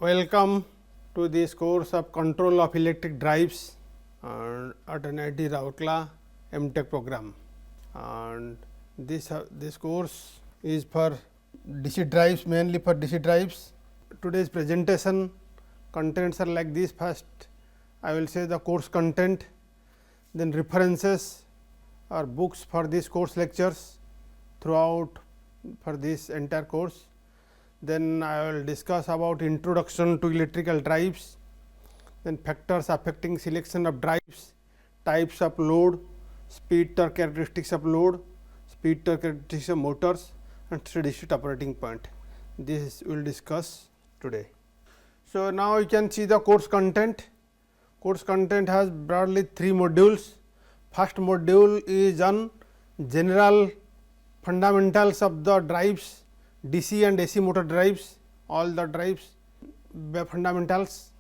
Welcome to this course of control of electric drives at NIT Rourkela MTech program, and this course is for DC drives, mainly for DC drives. Today's presentation contents are like this. First, I will say the course content, then references or books for this course lectures throughout for this entire course. Then I will discuss about introduction to electrical drives, then factors affecting selection of drives, types of load, speed torque characteristics of load, speed torque characteristics of motors, and steady state operating point. This we will discuss today. So, now you can see the course content. Course content has broadly 3 modules. First module is on general fundamentals of the drives, DC and AC motor drives, all the drives fundamentals,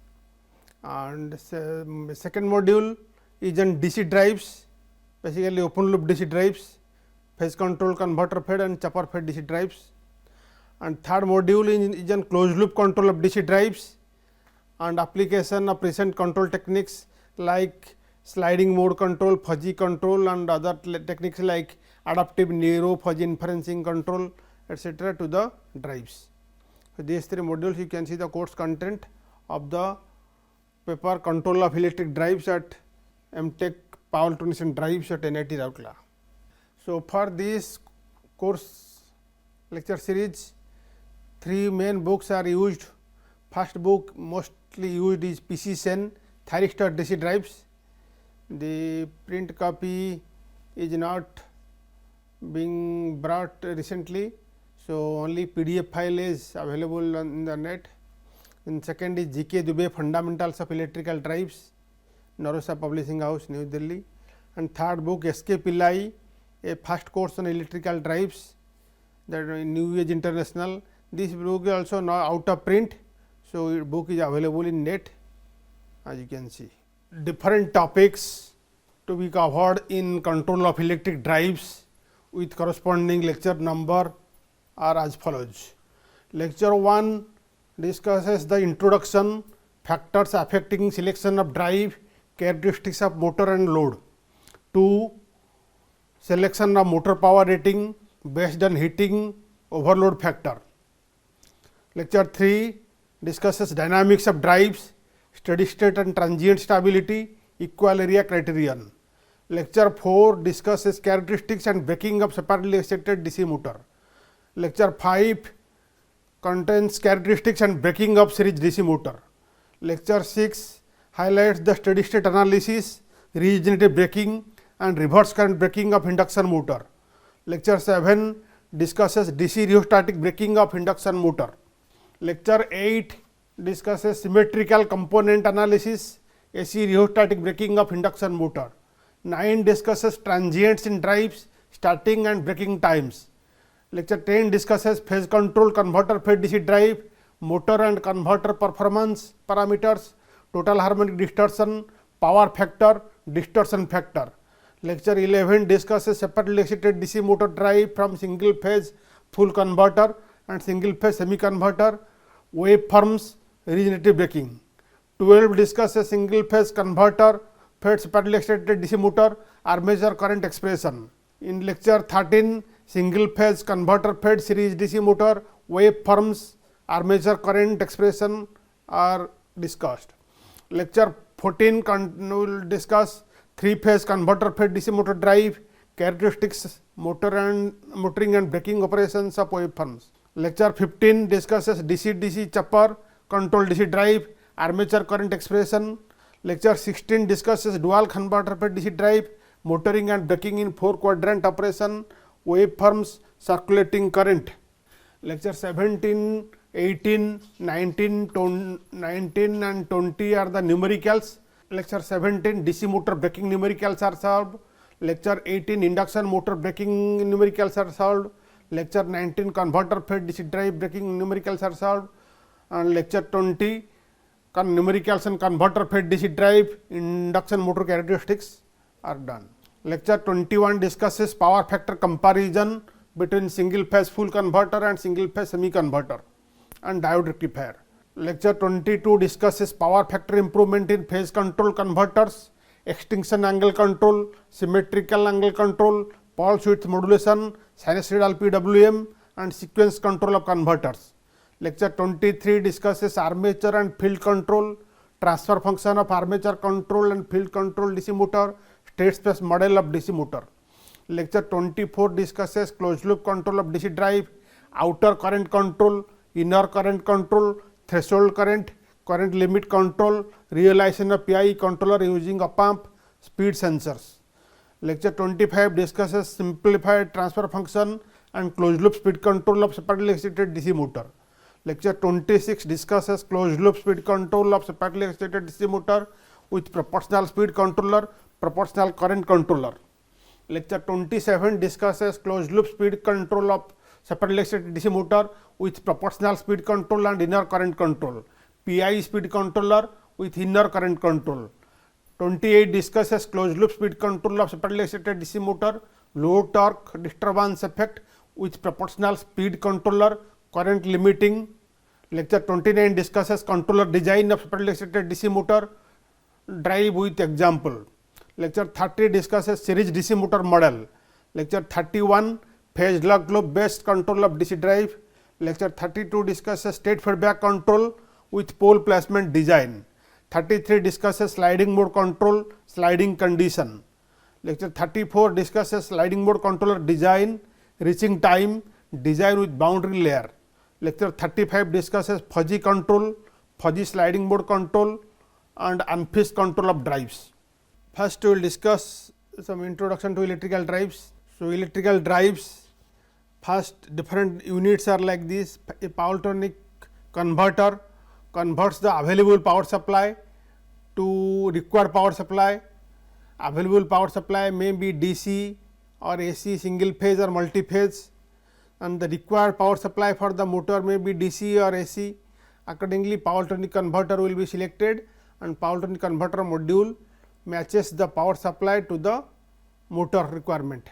and second module is on DC drives, basically open loop DC drives, phase control converter fed and chopper fed DC drives, and third module is on closed loop control of DC drives and application of recent control techniques like sliding mode control, fuzzy control, and other techniques like adaptive narrow fuzzy inferencing control, etc. to the drives. So, these 3 modules you can see the course content of the paper control of electric drives at MTech Power Electronics and Drives at NIT Rourkela. So, for this course lecture series, 3 main books are used. First book mostly used is PC Sen Thyristor DC drives. The print copy is not being brought recently. So, only PDF file is available on the net. And second is GK Dubey Fundamentals of Electrical Drives, Narosa Publishing House, New Delhi. And third book SK Pillai, a first course on electrical drives, that New Age International. This book is also now out of print. So, book is available in net, as you can see. Different topics to be covered in control of electric drives with corresponding lecture number are as follows. Lecture 1 discusses the introduction, factors affecting selection of drive, characteristics of motor and load. 2. Selection of motor power rating based on heating overload factor. Lecture 3 discusses dynamics of drives, steady state and transient stability, equal area criterion. Lecture 4 discusses characteristics and braking of separately excited DC motor. Lecture 5 contains characteristics and braking of series DC motor. Lecture 6 highlights the steady state analysis, regenerative braking and reverse current braking of induction motor. Lecture 7 discusses DC rheostatic braking of induction motor. Lecture 8 discusses symmetrical component analysis, AC rheostatic braking of induction motor. 9 discusses transients in drives, starting and braking times. Lecture 10 discusses phase control converter fed DC drive, motor and converter performance parameters, total harmonic distortion, power factor, distortion factor. Lecture 11 discusses separately excited DC motor drive from single phase full converter and single phase semi converter, waveforms, regenerative braking. 12 discusses single phase converter fed separately excited DC motor, armature current expression. In lecture 13, single phase converter fed series DC motor, waveforms, armature current expression are discussed. Lecture 14 will discuss 3 phase converter fed DC motor drive, characteristics, motoring and braking operations of waveforms. Lecture 15 discusses DC-DC chopper control DC drive, armature current expression. Lecture 16 discusses dual converter fed DC drive, motoring and braking in 4 quadrant operation, waveforms, circulating current. Lecture 17, 18, 19 and 20 are the numericals. Lecture 17 DC motor braking numericals are solved. Lecture 18 induction motor braking numericals are solved. Lecture 19 converter fed DC drive braking numericals are solved, and lecture 20 numericals and converter fed DC drive induction motor characteristics are done. Lecture 21 discusses power factor comparison between single phase full converter and single phase semi converter and diode rectifier. Lecture 22 discusses power factor improvement in phase control converters, extinction angle control, symmetrical angle control, pulse width modulation, sinusoidal PWM and sequence control of converters. Lecture 23 discusses armature and field control, transfer function of armature control and field control DC motor, state space model of DC motor. Lecture 24 discusses closed loop control of DC drive, outer current control, inner current control, threshold current, current limit control, realization of PI controller using op amp, speed sensors. Lecture 25 discusses simplified transfer function and closed loop speed control of separately excited DC motor. Lecture 26 discusses closed loop speed control of separately excited DC motor with proportional speed controller, proportional current controller. Lecture 27 discusses closed loop speed control of separately excited DC motor with proportional speed control and inner current control, PI speed controller with inner current control. 28 discusses closed loop speed control of separately excited DC motor, low torque disturbance effect with proportional speed controller, current limiting. Lecture 29 discusses controller design of separately excited DC motor, drive with example. Lecture 30 discusses series DC motor model. Lecture 31 phase lock loop based control of DC drive. Lecture 32 discusses state feedback control with pole placement design. 33 discusses sliding mode control, sliding condition. Lecture 34 discusses sliding mode controller design, reaching time, design with boundary layer. Lecture 35 discusses fuzzy control, fuzzy sliding mode control and unfazed control of drives. First we will discuss some introduction to electrical drives. So, electrical drives, first different units are like this. A Powertronic converter converts the available power supply to required power supply. Available power supply may be DC or AC, single phase or multi phase, and the required power supply for the motor may be DC or AC. Accordingly, Powertronic converter will be selected and Powertronic converter module matches the power supply to the motor requirement.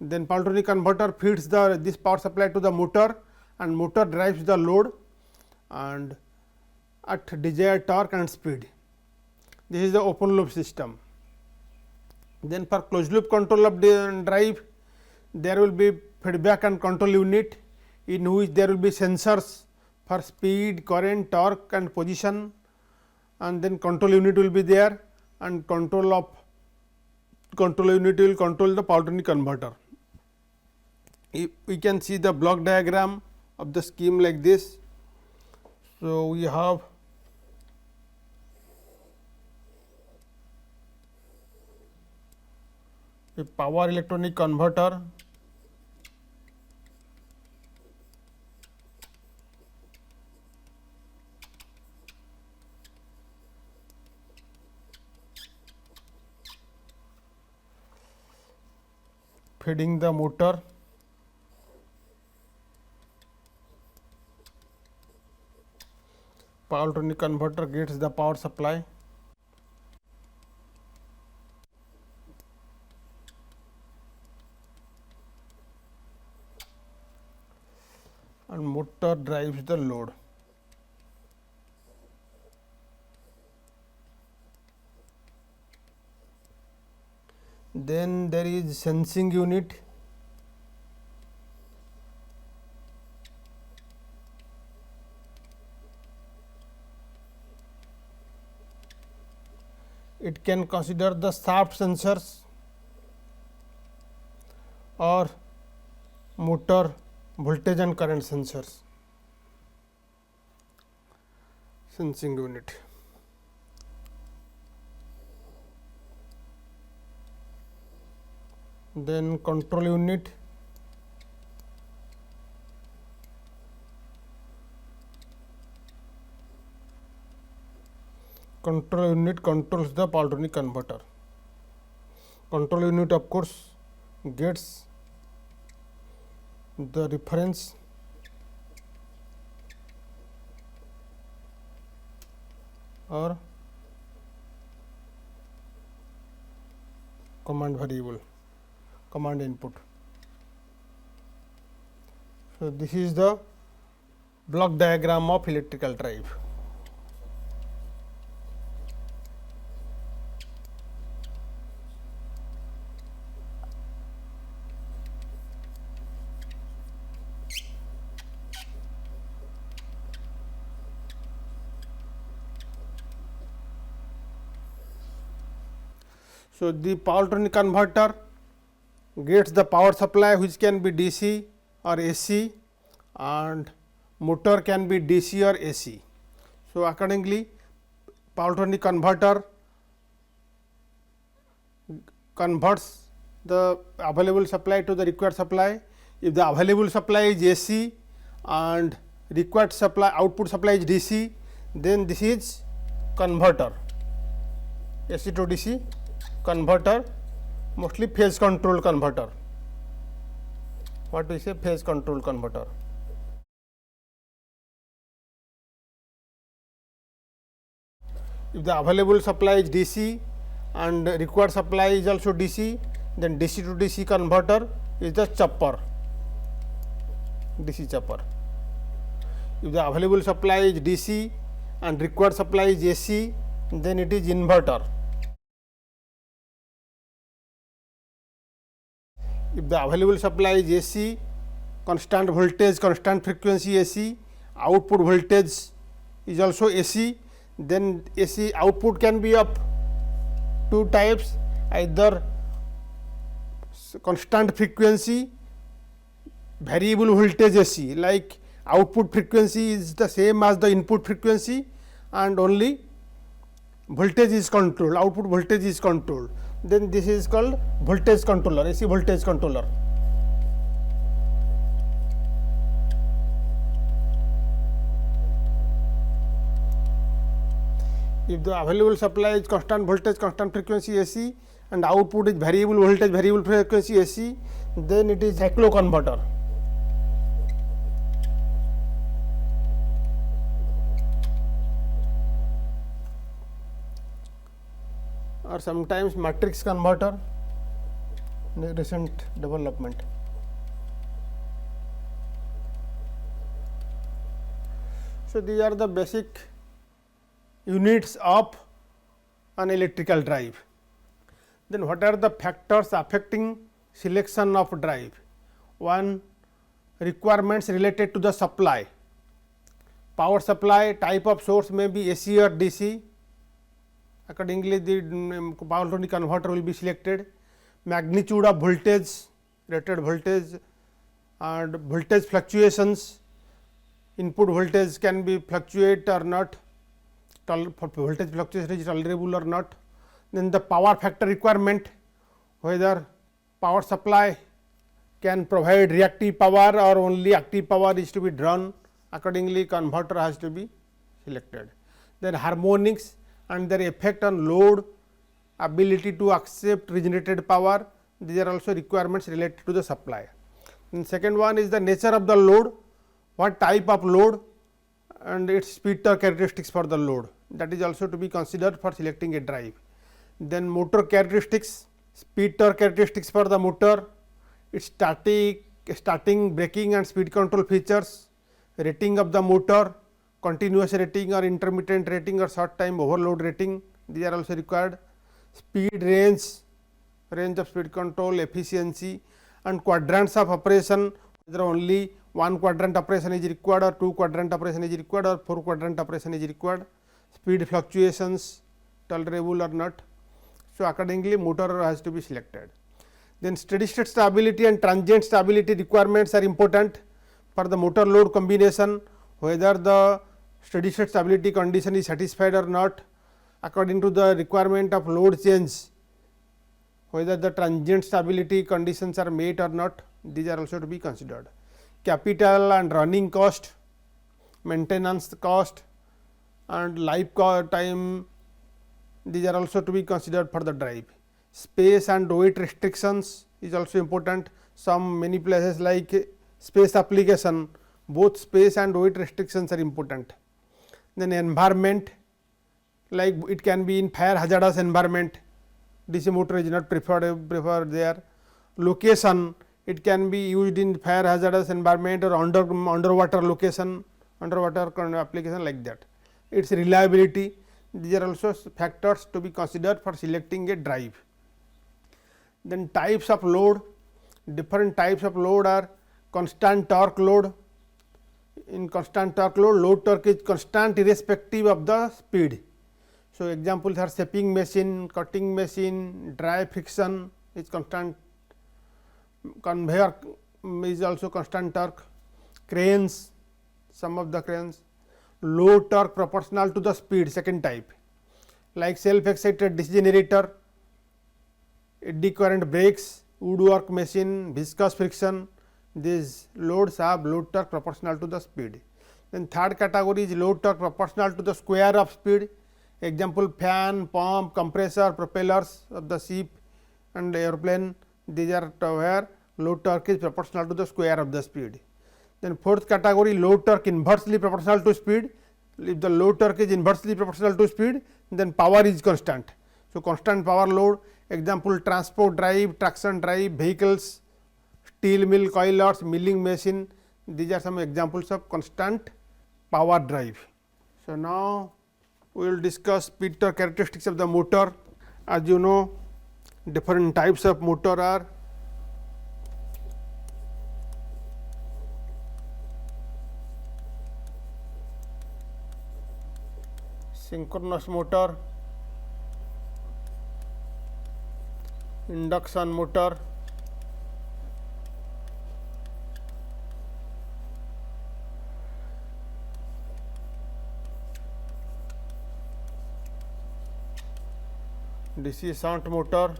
Then Powertronic converter feeds this power supply to the motor and motor drives the load and at desired torque and speed. This is the open loop system. Then for closed loop control of the drive, there will be feedback and control unit in which there will be sensors for speed, current, torque and position, and then control unit will be there and control unit will control the Powertronic converter. We can see the block diagram of the scheme like this. So, we have a power electronic converter, feeding the motor, Powertronic converter gets the power supply, and motor drives the load. Then there is sensing unit, it can consider the shaft sensors or motor voltage and current sensors. Sensing unit. Then control unit, control unit controls the Powertronic converter. Control unit of course gets the reference or command variable, command input. So, this is the block diagram of electrical drive. So, the power electronic converter gets the power supply which can be DC or AC, and motor can be DC or AC. So, accordingly power electronic converter converts the available supply to the required supply. If the available supply is AC and required supply output supply is DC, then this is converter, AC to DC converter, mostly phase control converter. What we say, phase control converter. If the available supply is DC and required supply is also DC, then DC to DC converter is the chopper, DC chopper. If the available supply is DC and required supply is AC, then it is inverter. If the available supply is AC, constant voltage, constant frequency AC, output voltage is also AC, then AC output can be of two types, either constant frequency, variable voltage AC, like output frequency is the same as the input frequency and only voltage is controlled, output voltage is controlled, then this is called voltage controller, AC voltage controller. If the available supply is constant voltage, constant frequency AC and output is variable voltage, variable frequency AC, then it is cyclo converter. Or sometimes matrix converter, recent development. So, these are the basic units of an electrical drive. Then what are the factors affecting selection of drive? One, requirements related to the supply. Power supply type of source may be AC or DC. Accordingly, the power electronic converter will be selected. Magnitude of voltage, rated voltage and voltage fluctuations. Input voltage can be fluctuate or not, voltage fluctuation is tolerable or not. Then the power factor requirement, whether power supply can provide reactive power or only active power is to be drawn, accordingly converter has to be selected. Then harmonics and their effect on load, ability to accept regenerated power, these are also requirements related to the supply. And second one is the nature of the load, what type of load and its speed torque characteristics for the load, that is also to be considered for selecting a drive. Then motor characteristics, speed torque characteristics for the motor, its starting, braking and speed control features, rating of the motor, continuous rating or intermittent rating or short time overload rating, these are also required. Speed range, range of speed control, efficiency and quadrants of operation, whether only one quadrant operation is required or two quadrant operation is required or four quadrant operation is required, speed fluctuations tolerable or not. So, accordingly motor has to be selected. Then steady state stability and transient stability requirements are important for the motor load combination, whether the steady state stability condition is satisfied or not, according to the requirement of load change, whether the transient stability conditions are met or not, these are also to be considered. Capital and running cost, maintenance cost and life time, these are also to be considered for the drive. Space and weight restrictions is also important. Many places like space application, both space and weight restrictions are important. Then environment, like it can be in fire hazardous environment, DC motor is not preferred there. Location, it can be used in fire hazardous environment or underwater location, underwater application like that. Its reliability, these are also factors to be considered for selecting a drive. Then types of load, different types of load are constant torque load. In constant torque load, load torque is constant irrespective of the speed. So, examples are shaping machine, cutting machine, dry friction is constant, conveyor is also constant torque, cranes, some of the cranes, low torque proportional to the speed, second type, like self excited DC generator, eddy current brakes, woodwork machine, viscous friction, these loads have load torque proportional to the speed. Then third category is load torque proportional to the square of speed, example fan, pump, compressor, propellers of the ship and airplane, these are where load torque is proportional to the square of the speed. Then fourth category, load torque inversely proportional to speed. If the load torque is inversely proportional to speed, then power is constant. So, constant power load, example transport drive, traction drive, vehicles, steel mill, coilers, milling machine, these are some examples of constant power drive. So, now we will discuss speed torque characteristics of the motor. As you know, different types of motor are synchronous motor, induction motor, DC shunt motor,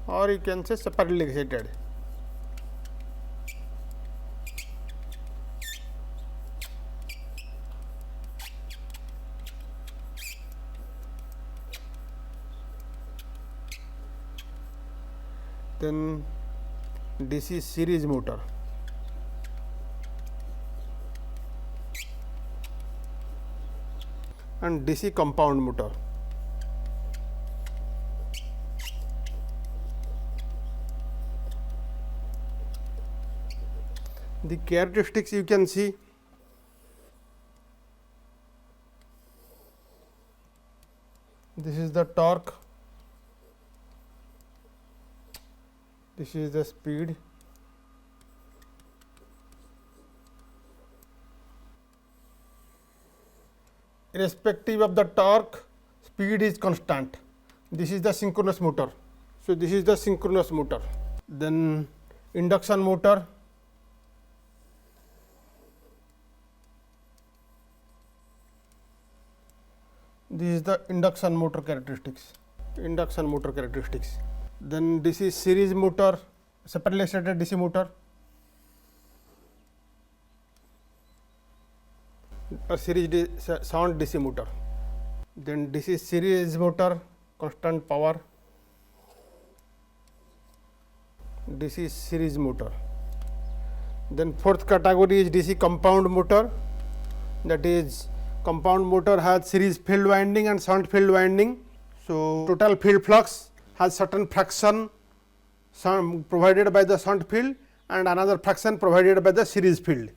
or you can say separately excited. Then DC series motor, and DC compound motor. The characteristics you can see, this is the torque, this is the speed, irrespective of the torque, speed is constant. This is the synchronous motor. So, this is the synchronous motor. Then induction motor, this is the induction motor characteristics, induction motor characteristics. Then this is series motor, separately excited DC motor, a series shunt DC motor. Then this is series motor, constant power, this is series motor. Then fourth category is DC compound motor, that is compound motor has series field winding and shunt field winding. So, total field flux has certain fraction provided by the shunt field and another fraction provided by the series field.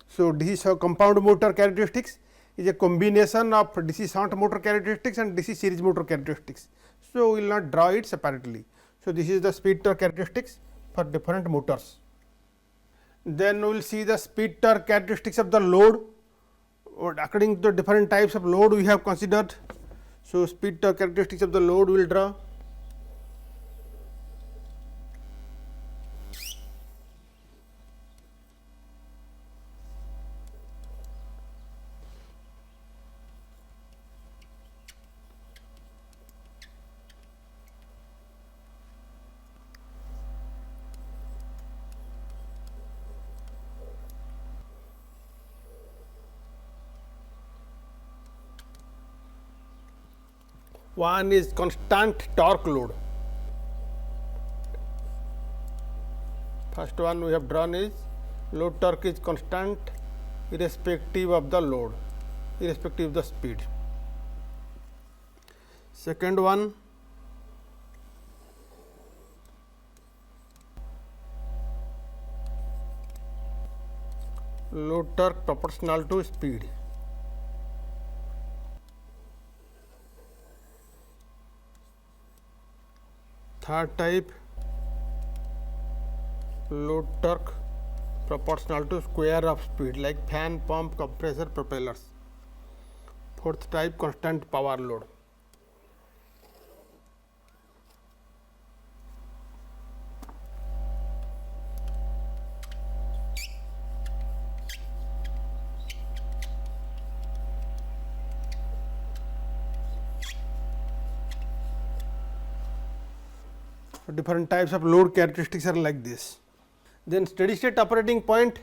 So, DC compound motor characteristics is a combination of DC shunt motor characteristics and DC series motor characteristics. So, we will not draw it separately. So, this is the speed torque characteristics for different motors. Then we will see the speed torque characteristics of the load. According to the different types of load we have considered. So, speed torque characteristics of the load we will draw. One is constant torque load. First one we have drawn is load torque is constant irrespective of the load, irrespective of the speed. Second one, load torque proportional to speed. Third type, load torque proportional to square of speed, like fan, pump, compressor, propellers. Fourth type, constant power load. So, different types of load characteristics are like this. Then steady state operating point,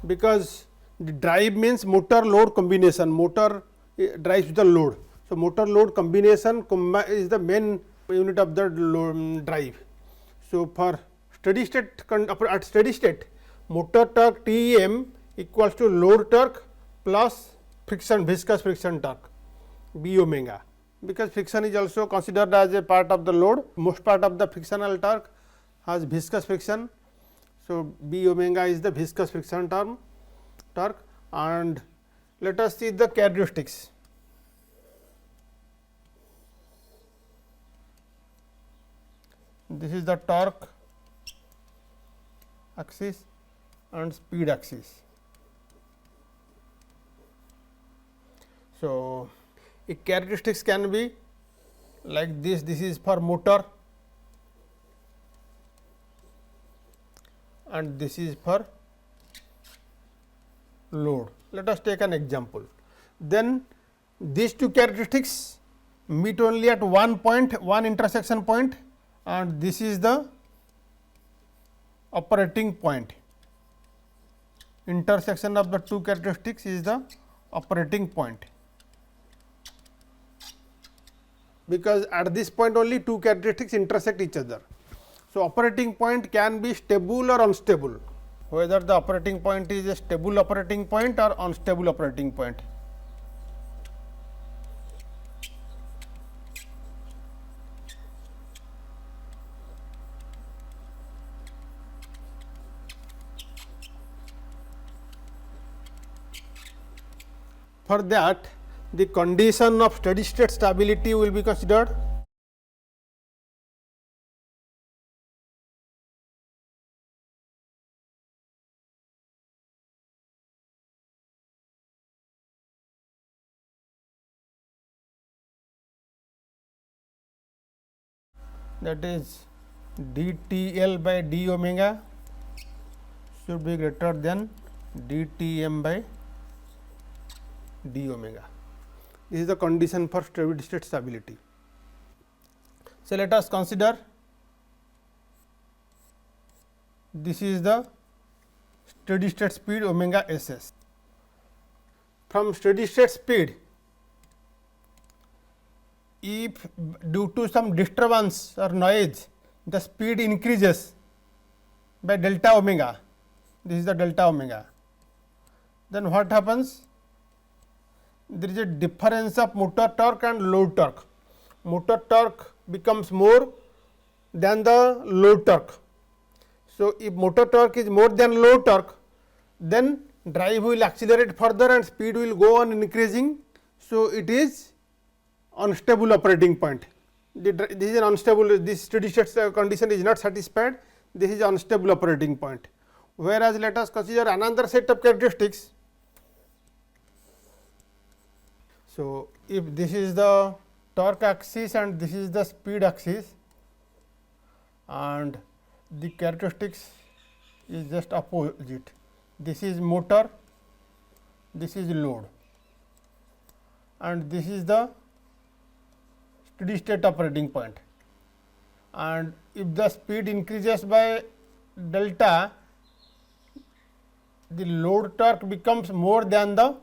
because the drive means motor load combination, motor drives the load. So, motor load combination is the main unit of the drive. So, for steady state, at steady state, motor torque TEM equals to load torque plus friction, viscous friction torque B omega, because friction is also considered as a part of the load. Most part of the frictional torque has viscous friction. So, B omega is the viscous friction torque, and let us see the characteristics. This is the torque axis and speed axis. So, characteristics can be like this. This is for motor and this is for load. Let us take an example. Then these two characteristics meet only at one point, one intersection point, and this is the operating point. Intersection of the two characteristics is the operating point, because at this point only two characteristics intersect each other. So, operating point can be stable or unstable, whether the operating point is a stable operating point or unstable operating point. For that, the condition of steady state stability will be considered. That is dTL by d omega should be greater than dTm by d omega. This is the condition for steady state stability. So, let us consider this is the steady state speed omega SS. From steady state speed, if due to some disturbance or noise the speed increases by delta omega, this is the delta omega, then what happens? There is a difference of motor torque and load torque. Motor torque becomes more than the load torque. So, if motor torque is more than load torque, then drive will accelerate further and speed will go on increasing. So, it is unstable operating point. This is an unstable, this steady state condition is not satisfied, this is unstable operating point. Whereas, let us consider another set of characteristics. So, if this is the torque axis and this is the speed axis, and the characteristics is just opposite. This is motor, this is load, and this is the steady state operating point. And if the speed increases by delta, the load torque becomes more than the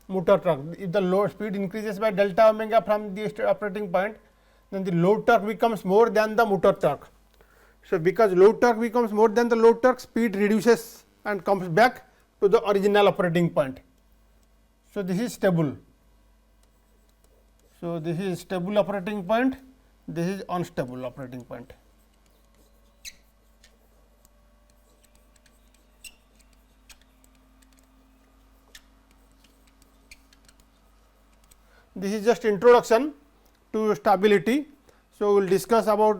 motor torque. If the load speed increases by delta omega from the operating point, then the load torque becomes more than the motor torque. So, because load torque becomes more than the load torque, speed reduces and comes back to the original operating point. So, this is stable. So, this is stable operating point, this is unstable operating point. this is just introduction to stability. So, we will discuss about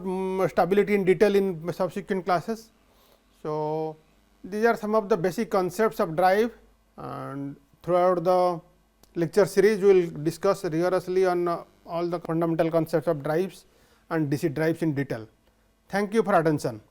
stability in detail in subsequent classes. So, these are some of the basic concepts of drive, and throughout the lecture series we will discuss rigorously on all the fundamental concepts of drives and DC drives in detail. Thank you for attention.